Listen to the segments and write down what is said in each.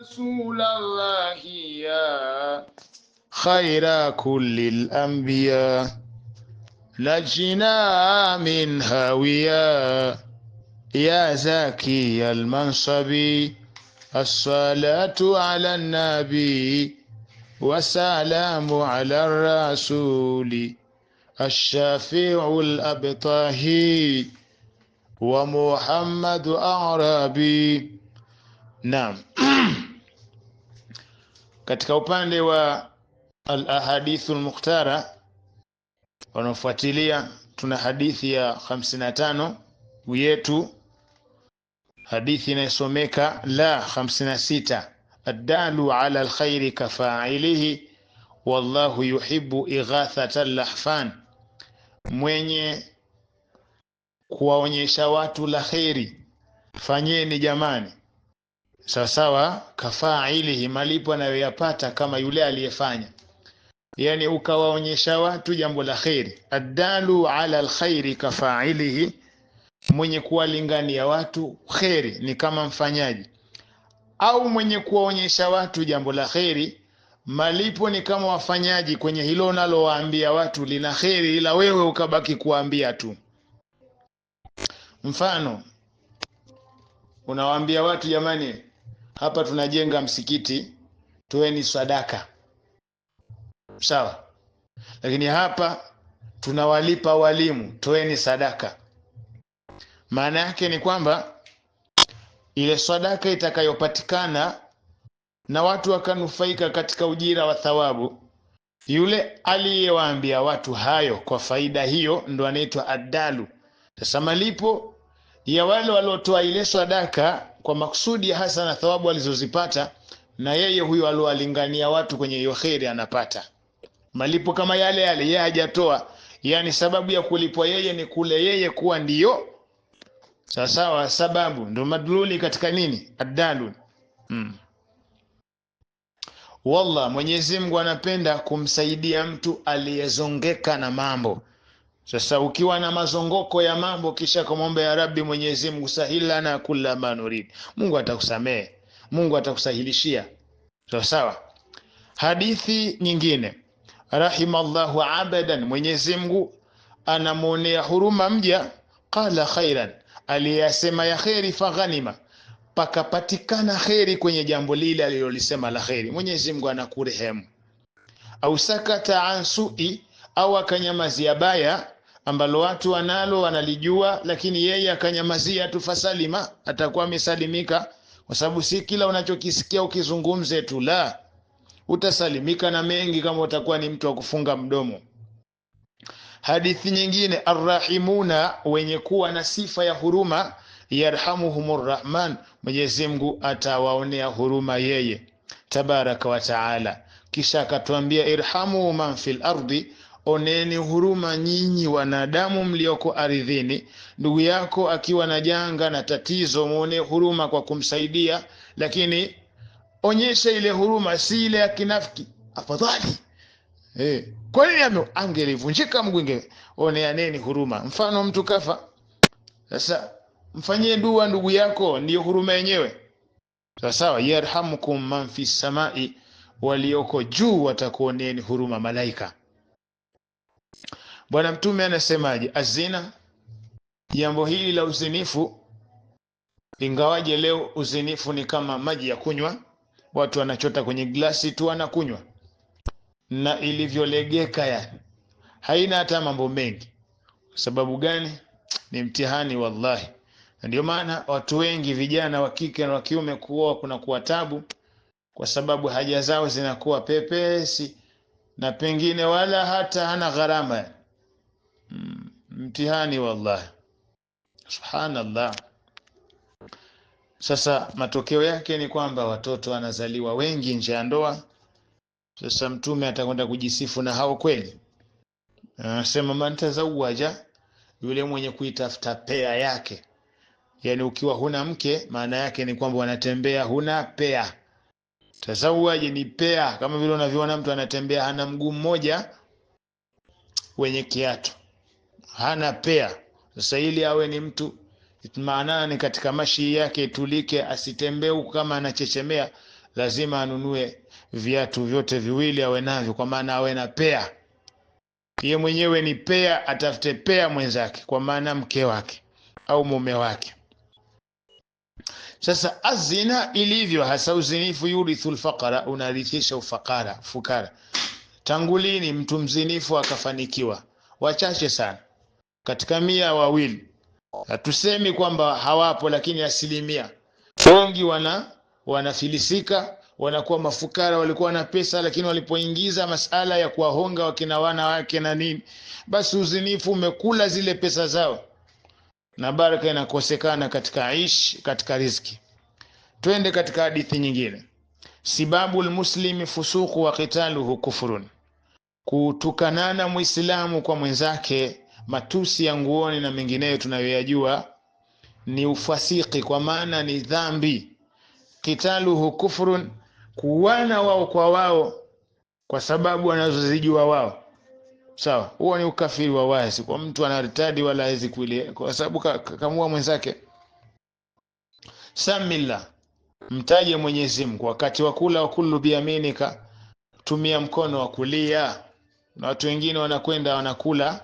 رسول الله يا خير كل الأنبياء نجنا من هاوية يا زكي المنصب الصلاة على النبي والسلام على الرسول الشافع الأبطاهي ومحمد أعرابي. Naam. Katika upande wa al-ahadithul mukhtara wanafuatilia, tuna hadithi ya 55 yetu, hadithi inayosomeka la 56, ad-dalu ala al-khairi kafa'ilihi wallahu yuhibbu ighathata al-lahfan, mwenye kuwaonyesha watu la khairi fanyeni jamani sawasawa, kafailihi, malipo anayoyapata kama yule aliyefanya. Yani ukawaonyesha watu jambo la khairi. Addalu ala alkhairi kafailihi, mwenye kuwalingania watu khairi ni kama mfanyaji, au mwenye kuwaonyesha watu jambo la khairi malipo ni kama wafanyaji kwenye hilo nalowaambia watu lina khairi, ila wewe ukabaki kuambia tu. Mfano, unawaambia watu jamani, hapa tunajenga msikiti, toeni sadaka. Sawa. Lakini hapa tunawalipa walimu, toeni sadaka. Maana yake ni kwamba ile sadaka itakayopatikana na watu wakanufaika katika ujira wa thawabu, yule aliyewaambia watu hayo kwa faida hiyo ndo anaitwa adalu. Sasa malipo ya wale waliotoa ile sadaka kwa maksudi hasa na thawabu alizozipata, na yeye huyo alioalingania watu kwenye hiyo khairi anapata malipo kama yale yale, yeye hajatoa. Yani sababu ya kulipwa yeye ni kule yeye kuwa ndiyo sawa, sababu ndo madluli katika nini, adalu. Wallah, Mwenyezi Mungu anapenda kumsaidia mtu aliyezongeka na mambo. Sasa ukiwa na mazongoko ya mambo kisha kumwomba ya Rabbi Mwenyezi Mungu sahila na kula manurid, Mungu atakusamehe, Mungu atakusahilishia. Sawa. Hadithi nyingine, rahimallahu abadan, Mwenyezi Mungu anamuonea huruma mja, qala khairan, aliyasema ya khairi faghanima, pakapatikana khairi kwenye jambo lile alilolisema la khairi, Mwenyezi Mungu anakurehemu. Au sakata an su'i, au akanyamazia baya ambalo watu wanalo wanalijua, lakini yeye akanyamazia tu, fasalima, atakuwa amesalimika. Kwa sababu si kila unachokisikia ukizungumze tu, la, utasalimika na mengi kama utakuwa ni mtu wa kufunga mdomo. Hadithi nyingine, arrahimuna, wenye kuwa na sifa ya huruma, yarhamuhumur rahman, Mwenyezi Mungu atawaonea huruma yeye tabaraka wa taala. Kisha akatuambia irhamu man fil ardi, oneni huruma nyinyi wanadamu mlioko ardhini. Ndugu yako akiwa na janga na tatizo, muone huruma kwa kumsaidia, lakini onyesha ile huruma, si ile ya kinafiki. Afadhali kwa nini angelivunjika mguu, oneaneni huruma. Mfano mtu kafa, sasa mfanyie dua ndugu yako, ndiyo huruma yenyewe. Sawa, yarhamukum man fis samai, walioko juu watakuoneni huruma, malaika. Bwana Mtume anasemaje? Azina, jambo hili la uzinifu, ingawaje leo uzinifu ni kama maji ya kunywa, watu wanachota kwenye glasi tu wanakunywa, na ilivyolegeka yani haina hata mambo mengi. Sababu gani? Ni mtihani wallahi. Ndio maana watu wengi, vijana wa kike na wa kiume, kuoa kuna kuwa tabu, kwa sababu haja zao zinakuwa pepesi na pengine wala hata hana gharama. Mtihani wallahi, subhanallah. Sasa matokeo yake ni kwamba watoto wanazaliwa wengi nje ya ndoa. Sasa Mtume atakwenda kujisifu na hao kweli? Anasema man tazawaja, yule mwenye kuitafuta pea yake. Yani ukiwa huna mke, maana yake ni kwamba wanatembea huna pea. Tazawaji ni pea, kama vile unavyoona mtu anatembea hana mguu mmoja wenye kiatu, hana pea. Sasa ili awe ni mtu maana ni katika mashi yake tulike, asitembee kama anachechemea, lazima anunue viatu vyote viwili awe navyo, kwa maana awe na pea. Yeye mwenyewe ni pea, atafute pea mwenzake, kwa maana mke wake au mume wake. Sasa azina ilivyo hasa uzinifu, yurithul faqara, unarithisha fukara. Tangulini mtu mzinifu akafanikiwa wachache sana, katika 100 wawili. Hatusemi kwamba hawapo, lakini asilimia wengi wanafilisika, wanakuwa mafukara. Walikuwa na pesa, lakini walipoingiza masala ya kuwahonga wakina wanawake na nini, basi uzinifu umekula zile pesa zao na baraka inakosekana katika riziki. Twende katika hadithi nyingine. Sibabu almuslimi fusuqu wa qitaluhu kufrun, kutukanana muislamu kwa mwenzake, matusi ya nguoni na mengineyo tunayoyajua ni ufasiki, kwa maana ni dhambi. Qitaluhu kufrun, kuwana wao kwa wao kwa sababu wanazozijua wao, sawa, huo ni ukafiri wa wazi. Kwa mtu anaritadi wala hawezi kuile kwa sababu kamua mwenzake. Samilla, mtaje Mwenyezi Mungu wakati wa kula. Wa kullu biyaminika, tumia mkono wa kulia. Na watu wengine wanakwenda wanakula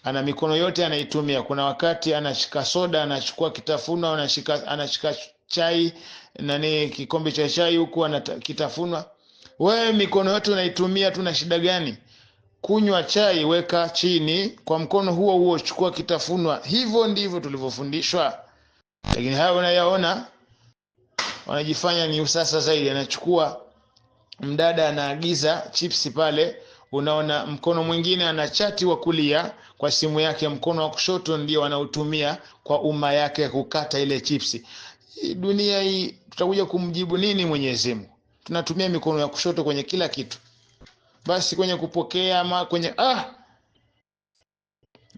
ana mikono yote anaitumia. Kuna wakati anashika soda, anachukua kitafunwa, anashika chai nani kikombe cha chai huku anakitafunwa. Wewe mikono yote unaitumia, tuna shida gani? Kunywa chai, weka chini, kwa mkono huo huo chukua kitafunwa. Hivyo ndivyo tulivyofundishwa. Lakini hao unayaona wanajifanya ni usasa zaidi. Anachukua mdada anaagiza chipsi pale, unaona mkono mwingine anachati wa kulia kwa simu yake, mkono wa kushoto ndio anautumia kwa umma yake kukata ile chipsi. Dunia hii tutakuja kumjibu nini Mwenyezi Mungu? Tunatumia mikono ya kushoto kwenye kila kitu, basi kwenye kupokea ama kwenye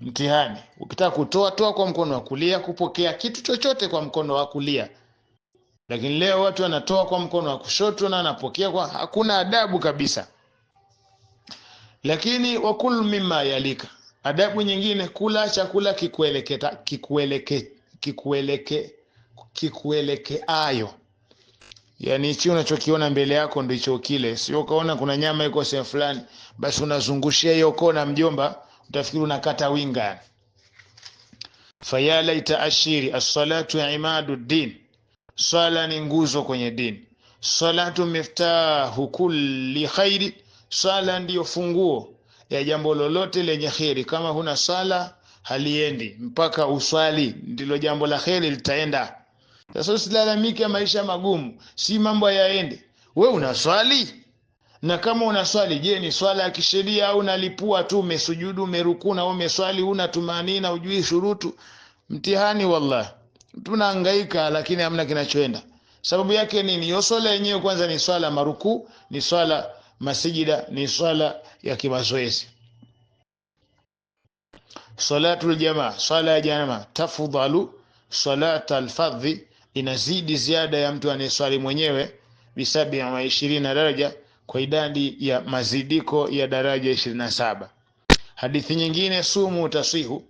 mtihani. Ukitaka toa kwa mkono wa kulia, kupokea kitu chochote kwa mkono wa kulia. Lakini leo watu wanatoa kwa mkono wa kushoto na anapokea kwa, hakuna adabu kabisa. Lakini wakul mimma yalika, adabu nyingine, kula chakula kikuelekeayo. Yani hicho unachokiona mbele yako ndicho kile. Sio kaona kuna nyama iko sehemu fulani, basi unazungushia hiyo kona mjomba, utafikiri unakata winga. Fayala itaashiri as-salatu imadud din, swala ni nguzo kwenye dini. Salatu miftahu kulli khairi, swala ndiyo funguo ya jambo lolote lenye khairi. Kama huna sala haliendi, mpaka uswali ndilo jambo la khairi litaenda. Sasa usilalamike maisha magumu, si mambo yaende. We unaswali, na kama unaswali, je, ni swala ya kisheria au unalipua tu, umesujudu umerukuna au umeswali una tumanina ujui shurutu? Mtihani wallahi. Tunahangaika lakini hamna kinachoenda. Sababu yake nini? Hiyo swala yenyewe kwanza ni swala maruku, ni swala masijida, ni swala ya kimazoezi. Salatul jamaa, swala ya jamaa, tafudhalu salata alfadhi, inazidi ziada ya mtu anayeswali mwenyewe bi27 daraja, kwa idadi ya mazidiko ya daraja 27. Hadithi nyingine, sumu tasihu,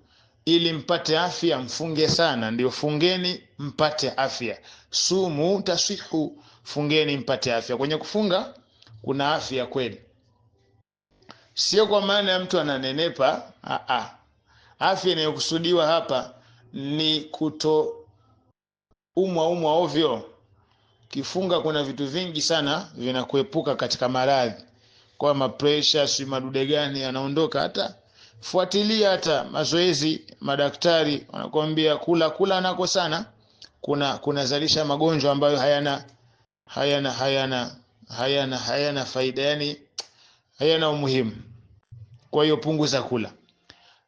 ili mpate afya mfunge sana. Ndio fungeni mpate afya. Sumu tasihu, fungeni mpate afya. Kwenye kufunga kuna afya kweli, sio kwa maana ya mtu ananenepa. Afya inayokusudiwa hapa ni kuto umwa ovyo. Kifunga kuna vitu vingi sana vinakuepuka katika maradhi, kwa pressure, si madude gani yanaondoka. Hata fuatilia hata mazoezi, madaktari wanakuambia kula nako sana kuna zalisha magonjwa ambayo hayana faida, yani hayana umuhimu. Kwa hiyo punguza kula.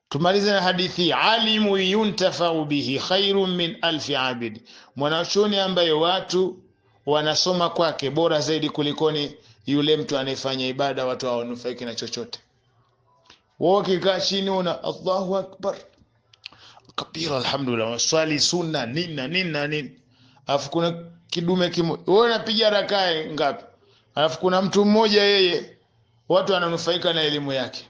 Tumalize na hadithi, alimu yuntafau bihi khairun min alfi abid, mwanachuoni ambaye watu wanasoma kwake bora zaidi kulikoni yule mtu anayefanya ibada watu hawanufaiki na chochote. Wao kikaa chini una Allahu akbar kabira alhamdulillah, waswali sunna nini, alafu kuna kidume kimoja, wewe unapiga rakaa ngapi? Alafu kuna mtu mmoja yeye watu wananufaika na elimu yake.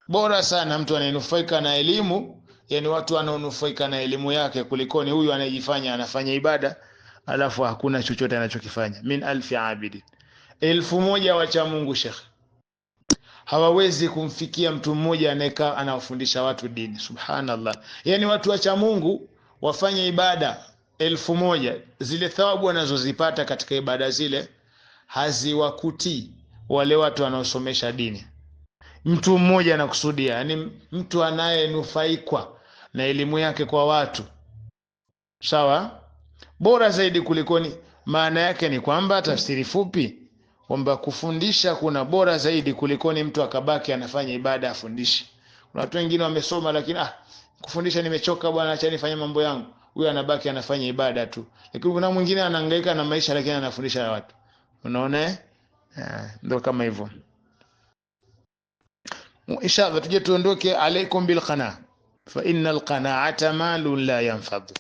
Bora sana mtu anayenufaika na elimu, yani watu wanaonufaika na elimu yake kulikoni huyu anayejifanya anafanya ibada alafu hakuna chochote anachokifanya. Min alfi abidin, 1000 wacha Mungu shekhe hawawezi kumfikia mtu mmoja anayekaa anawafundisha watu dini. Subhanallah, yani watu wacha Mungu wafanye ibada 1000, zile thawabu wanazozipata katika ibada zile haziwakutii wale watu wanaosomesha dini. Mtu mmoja anakusudia, yani mtu anayenufaikwa na elimu yake kwa watu, sawa, bora zaidi kulikoni. Maana yake ni kwamba, tafsiri fupi, kwamba kufundisha kuna bora zaidi kulikoni mtu akabaki anafanya ibada afundishi. Kuna watu wengine wamesoma lakini kufundisha nimechoka bwana, acha nifanye mambo yangu. Huyo anabaki anafanya ibada tu. Lakini kuna mwingine anahangaika na maisha lakini anafundisha watu. Unaona ndio kama hivyo. Inshallah tuje tuondoke, alaikum bil qanaa fa innal qanaata malun la yanfadhu.